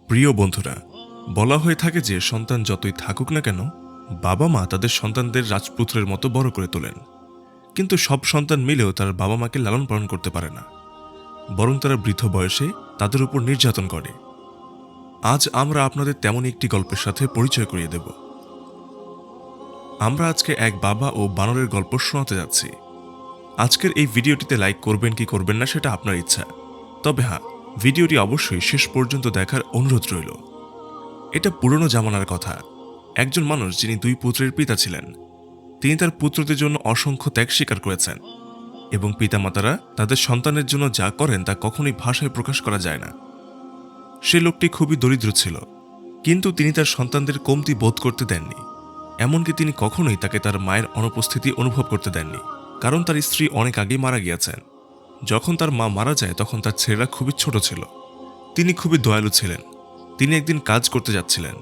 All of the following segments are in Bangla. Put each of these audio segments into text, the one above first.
প্রিয় বন্ধুরা, বলা হয়ে থাকে যে সন্তান যতই থাকুক না কেন, বাবা মা তাদের সন্তানদের রাজপুত্রের মতো বড় করে তোলেন। কিন্তু সব সন্তান মিলেও তার বাবা মাকে লালন পালন করতে পারে না, বরং তারা বৃদ্ধ বয়সে তাদের উপর নির্যাতন করে। আজ আমরা আপনাদের তেমনই একটি গল্পের সাথে পরিচয় করিয়ে দেব। আমরা আজকে এক বাবা ও বানরের গল্প শোনাতে যাচ্ছি। আজকের এই ভিডিওটিতে লাইক করবেন কি করবেন না সেটা আপনার ইচ্ছা, তবে হ্যাঁ, ভিডিওটি অবশ্যই শেষ পর্যন্ত দেখার অনুরোধ রইল। এটা পুরনো জামানার কথা। একজন মানুষ যিনি দুই পুত্রের পিতা ছিলেন, তিনি তার পুত্রদের জন্য অসংখ্য ত্যাগ স্বীকার করেছেন, এবং পিতামাতারা তাদের সন্তানের জন্য যা করেন তা কখনোই ভাষায় প্রকাশ করা যায় না। সে লোকটি খুবই দরিদ্র ছিল, কিন্তু তিনি তার সন্তানদের কমতি বোধ করতে দেননি। এমনকি তিনি কখনোই তাকে তার মায়ের অনুপস্থিতি অনুভব করতে দেননি, কারণ তার স্ত্রী অনেক আগেই মারা গিয়েছেন। যখন তার মা মারা যায় তখন তার ছেলেরা খুবই ছোট ছিল। তিনি খুবই দয়ালু ছিলেন। তিনি একদিন কাজ করতে যাচ্ছিলেন।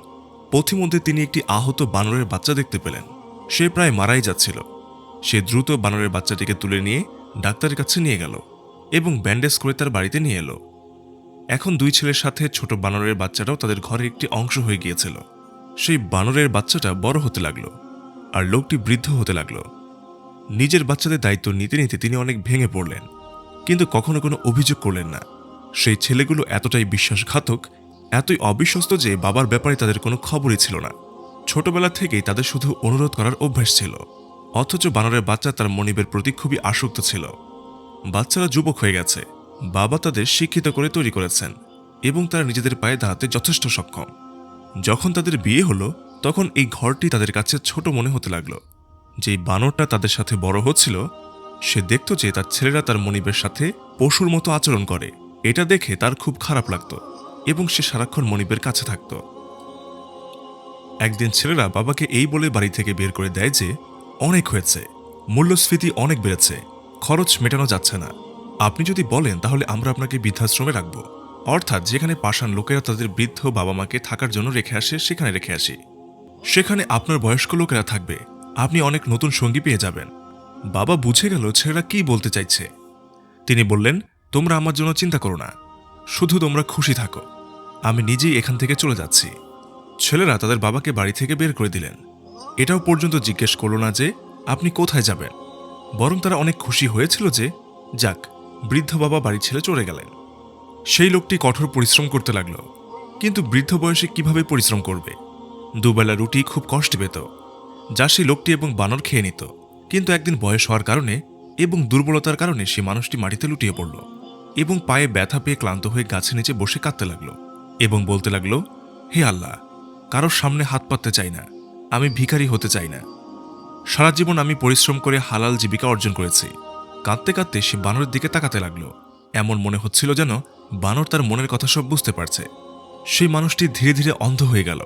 পথিমধ্যে তিনি একটি আহত বানরের বাচ্চা দেখতে পেলেন। সে প্রায় মারাই যাচ্ছিল। সে দ্রুত বানরের বাচ্চাটিকে তুলে নিয়ে ডাক্তারের কাছে নিয়ে গেল এবং ব্যান্ডেজ করে তার বাড়িতে নিয়ে এলো। এখন দুই ছেলের সাথে ছোট বানরের বাচ্চাটাও তাদের ঘরের একটি অংশ হয়ে গিয়েছিল। সেই বানরের বাচ্চাটা বড় হতে লাগলো, আর লোকটি বৃদ্ধ হতে লাগলো। নিজের বাচ্চাদের দায়িত্ব নিতে নিতে তিনি অনেক ভেঙে পড়লেন, কিন্তু কখনো কোনো অভিযোগ করলেন না। সেই ছেলেগুলো এতটাই বিশ্বাসঘাতক, এতই অবিশ্বস্ত যে বাবার ব্যাপারে তাদের কোনো খবরই ছিল না। ছোটবেলা থেকেই তাদের শুধু অনুরোধ করার অভ্যাস ছিল। অথচ বানরের বাচ্চা তার মনিবের প্রতি খুবই আসক্ত ছিল। বাচ্চারা যুবক হয়ে গেছে, বাবা তাদের শিক্ষিত করে তৈরি করেছেন, এবং তারা নিজেদের পায়ে দাঁড়াতে যথেষ্ট সক্ষম। যখন তাদের বিয়ে হলো, তখন এই ঘরটি তাদের কাছে ছোট মনে হতে লাগলো। যেই বানরটা তাদের সাথে বড় হচ্ছিল, সে দেখত যে তার ছেলেরা তার মনিবের সাথে পশুর মতো আচরণ করে। এটা দেখে তার খুব খারাপ লাগতো, এবং সে সারাক্ষণ মনিবের কাছে থাকত। একদিন ছেলেরা বাবাকে এই বলে বাড়ি থেকে বের করে দেয় যে অনেক হয়েছে, মূল্যস্ফীতি অনেক বেড়েছে, খরচ মেটানো যাচ্ছে না। আপনি যদি বলেন তাহলে আমরা আপনাকে বৃদ্ধাশ্রমে রাখব, অর্থাৎ যেখানে পাষাণ লোকেরা তাদের বৃদ্ধ বাবা মাকে থাকার জন্য রেখে আসে সেখানে রেখে আসি। সেখানে আপনার বয়স্ক লোকেরা থাকবে, আপনি অনেক নতুন সঙ্গী পেয়ে যাবেন। বাবা বুঝে গেল ছেলেরা কি বলতে চাইছে। তিনি বললেন, তোমরা আমার জন্য চিন্তা করো না, শুধু তোমরা খুশি থাকো, আমি নিজেই এখান থেকে চলে যাচ্ছি। ছেলেরা তাদের বাবাকে বাড়ি থেকে বের করে দিলেন। এটাও পর্যন্ত জিজ্ঞেস করল না যে আপনি কোথায় যাবেন, বরং তারা অনেক খুশি হয়েছিল যে যাক, বৃদ্ধ বাবা বাড়ি ছেড়ে চলে গেলেন। সেই লোকটি কঠোর পরিশ্রম করতে লাগলো, কিন্তু বৃদ্ধ বয়সে কিভাবে পরিশ্রম করবে? দুবেলা রুটি খুব কষ্টে পেত, যা সেই লোকটি এবং বানর খেয়ে নিত। কিন্তু একদিন বয়স হওয়ার কারণে এবং দুর্বলতার কারণে সে মানুষটি মাটিতে লুটিয়ে পড়ল, এবং পায়ে ব্যথা পেয়ে ক্লান্ত হয়ে গাছের নিচে বসে কাঁদতে লাগলো এবং বলতে লাগলো, হে আল্লাহ, কারোর সামনে হাত পাততে চাই না, আমি ভিখারি হতে চাই না। সারা জীবন আমি পরিশ্রম করে হালাল জীবিকা অর্জন করেছি। কাঁদতে কাঁদতে সে বানরের দিকে তাকাতে লাগলো। এমন মনে হচ্ছিল যেন বানর তার মনের কথা সব বুঝতে পারছে। সেই মানুষটি ধীরে ধীরে অন্ধ হয়ে গেল।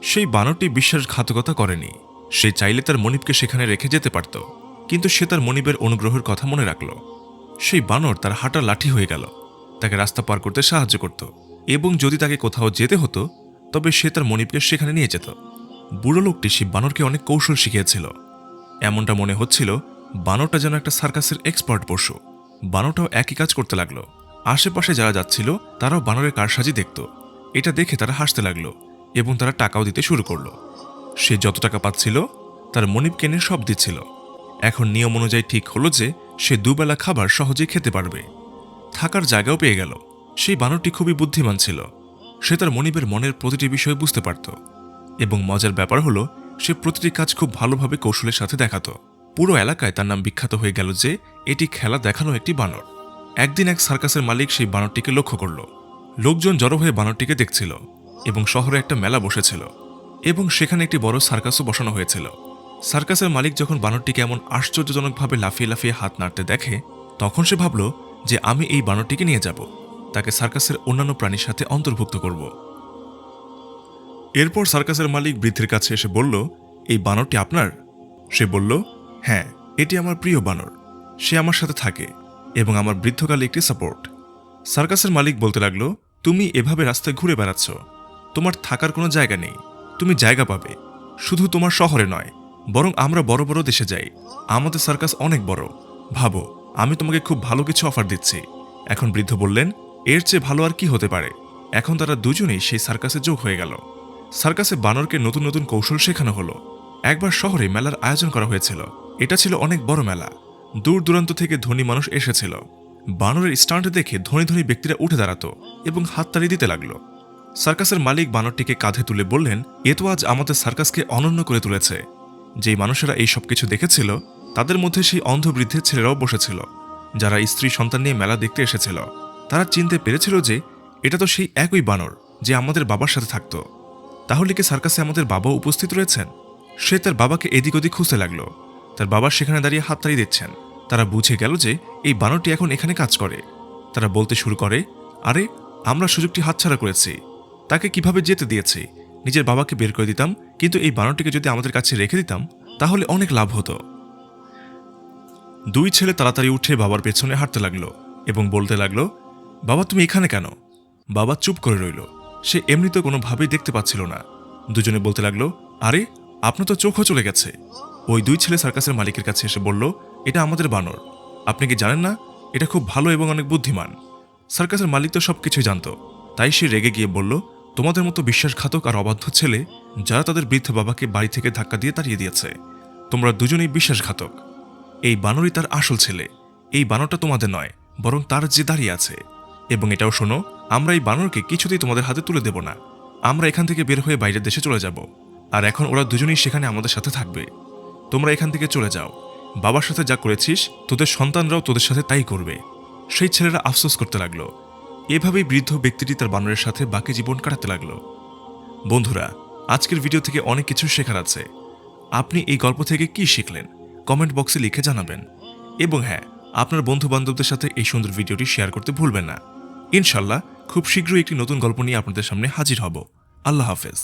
সেই বানরটি বিশ্বাসঘাতকতা করেনি। সে চাইলে তার মনিবকে সেখানে রেখে যেতে পারত, কিন্তু সে তার মনিবের অনুগ্রহের কথা মনে রাখল। সেই বানর তার হাঁটা লাঠি হয়ে গেল, তাকে রাস্তা পার করতে সাহায্য করত, এবং যদি তাকে কোথাও যেতে হতো তবে সে তার মনিবকে সেখানে নিয়ে যেত। বুড়ো লোকটি সেই বানরকে অনেক কৌশল শিখিয়েছিল। এমনটা মনে হচ্ছিল বানরটা যেন একটা সার্কাসের এক্সপার্ট পশু। বানরটাও একই কাজ করতে লাগলো। আশেপাশে যারা যাচ্ছিল তারাও বানরের কারসাজি দেখত। এটা দেখে তারা হাসতে লাগলো, এবং তারা টাকাও দিতে শুরু করলো। সে যত টাকা পাচ্ছিল তার মনিব কেনে সব দিচ্ছিল। এখন নিয়ম অনুযায়ী ঠিক হলো যে সে দুবেলা খাবার সহজেই খেতে পারবে, থাকার জায়গাও পেয়ে গেল। সেই বানরটি খুবই বুদ্ধিমান ছিল। সে তার মনিবের মনের প্রতিটি বিষয় বুঝতে পারত, এবং মজার ব্যাপার হলো সে প্রতিটি কাজ খুব ভালোভাবে কৌশলের সাথে দেখাতো। পুরো এলাকায় তার নাম বিখ্যাত হয়ে গেল যে এটি খেলা দেখানো একটি বানর। একদিন এক সার্কাসের মালিক সেই বানরটিকে লক্ষ্য করল। লোকজন জড়ো হয়ে বানরটিকে দেখছিল, এবং শহরে একটা মেলা বসেছিল, এবং সেখানে একটি বড় সার্কাসও বসানো হয়েছিল। সার্কাসের মালিক যখন বানরটিকে এমন আশ্চর্যজনকভাবে লাফিয়ে লাফিয়ে হাত নাড়তে দেখে, তখন সে ভাবল যে আমি এই বানরটিকে নিয়ে যাব, তাকে সার্কাসের অন্যান্য প্রাণীর সাথে অন্তর্ভুক্ত করব। এরপর সার্কাসের মালিক বৃদ্ধের কাছে এসে বলল, এই বানরটি আপনার? সে বলল, হ্যাঁ, এটি আমার প্রিয় বানর, সে আমার সাথে থাকে এবং আমার বৃদ্ধকালে একটি সাপোর্ট। সার্কাসের মালিক বলতে লাগলো, তুমি এভাবে রাস্তায় ঘুরে বেড়াচ্ছ, তোমার থাকার কোনো জায়গা নেই। তুমি জায়গা পাবে, শুধু তোমার শহরে নয়, বরং আমরা বড় বড় দেশে যাই। আমাদের সার্কাস অনেক বড়, ভাবো, আমি তোমাকে খুব ভালো কিছু অফার দিচ্ছি। এখন বৃদ্ধ বললেন, এর চেয়ে ভালো আর কি হতে পারে? এখন তারা দুজনেই সেই সার্কাসে যোগ হয়ে গেল। সার্কাসে বানরকে নতুন নতুন কৌশল শেখানো হলো। একবার শহরে মেলার আয়োজন করা হয়েছিল। এটা ছিল অনেক বড় মেলা। দূর দূরান্ত থেকে ধনী মানুষ এসেছিল। বানরের স্টান্ট দেখে ধনী ধনী ব্যক্তিরা উঠে দাঁড়াতো এবং হাততালি দিতে লাগলো। সার্কাসের মালিক বানরটিকে কাঁধে তুলে বললেন, এ তো আজ আমাদের সার্কাসকে অনন্য করে তুলেছে। যেই মানুষেরা এই সব কিছু দেখেছিল তাদের মধ্যে সেই অন্ধ বৃদ্ধের ছেলেরাও বসেছিল, যারা স্ত্রী সন্তান নিয়ে মেলা দেখতে এসেছিল। তারা চিনতে পেরেছিল যে এটা তো সেই একই বানর যে আমাদের বাবার সাথে থাকত। তাহলে কি সার্কাসে আমাদের বাবাও উপস্থিত রয়েছেন? সে তার বাবাকে এদিক ওদিক খুঁজতে লাগলো। তার বাবা সেখানে দাঁড়িয়ে হাততালি দিচ্ছেন। তারা বুঝে গেল যে এই বানরটি এখন এখানে কাজ করে। তারা বলতে শুরু করে, আরে আমরা সুযোগটি হাতছাড়া করেছি। তাকে কিভাবে যেতে দিয়েছি? নিজের বাবাকে বের করে দিতাম, কিন্তু এই বানরটিকে যদি আমাদের কাছে রেখে দিতাম তাহলে অনেক লাভ হতো। দুই ছেলে তাড়াতাড়ি উঠে বাবার পেছনে হাঁটতে লাগলো এবং বলতে লাগলো, বাবা তুমি এখানে কেন? বাবা চুপ করে রইল। সে এমনিতে কোনোভাবেই দেখতে পাচ্ছিল না। দুজনে বলতে লাগলো, আরে আপনার তো চোখও চলে গেছে। ওই দুই ছেলে সার্কাসের মালিকের কাছে এসে বলল, এটা আমাদের বানর। আপনি কি জানেন না এটা খুব ভালো এবং অনেক বুদ্ধিমান? সার্কাসের মালিক তো সবকিছুই জানতো। তাই সে রেগে গিয়ে বলল, তোমাদের মতো বিশ্বাসঘাতক আর অবাধ্য ছেলে যারা তাদের বৃদ্ধ বাবাকে বাড়ি থেকে ধাক্কা দিয়ে তাড়িয়ে দিয়েছে, তোমরা দুজনেই বিশ্বাসঘাতক। এই বানরই তার আসল ছেলে। এই বানরটা তোমাদের নয়, বরং তার যে দাঁড়িয়ে আছে। এবং এটাও শোনো, আমরা এই বানরকে কিছুতেই তোমাদের হাতে তুলে দেব না। আমরা এখান থেকে বের হয়ে বাইরের দেশে চলে যাব। আর এখন ওরা দুজনেই সেখানে আমাদের সাথে থাকবে। তোমরা এখান থেকে চলে যাও। বাবার সাথে যা করেছিস তোদের সন্তানরাও তোদের সাথে তাই করবে। সেই ছেলেরা আফসোস করতে লাগলো। এভাবেই বৃদ্ধ ব্যক্তিটি তার বানরের সাথে বাকি জীবন কাটাতে লাগলো। বন্ধুরা, আজকের ভিডিও থেকে অনেক কিছু শেখার আছে। আপনি এই গল্প থেকে কি শিখলেন কমেন্ট বক্সে লিখে জানাবেন। এবং হ্যাঁ, আপনার বন্ধু বান্ধবদের সাথে এই সুন্দর ভিডিওটি শেয়ার করতে ভুলবেন না। ইনশাল্লাহ খুব শীঘ্রই একটি নতুন গল্প নিয়ে আপনাদের সামনে হাজির হব। আল্লাহ হাফেজ।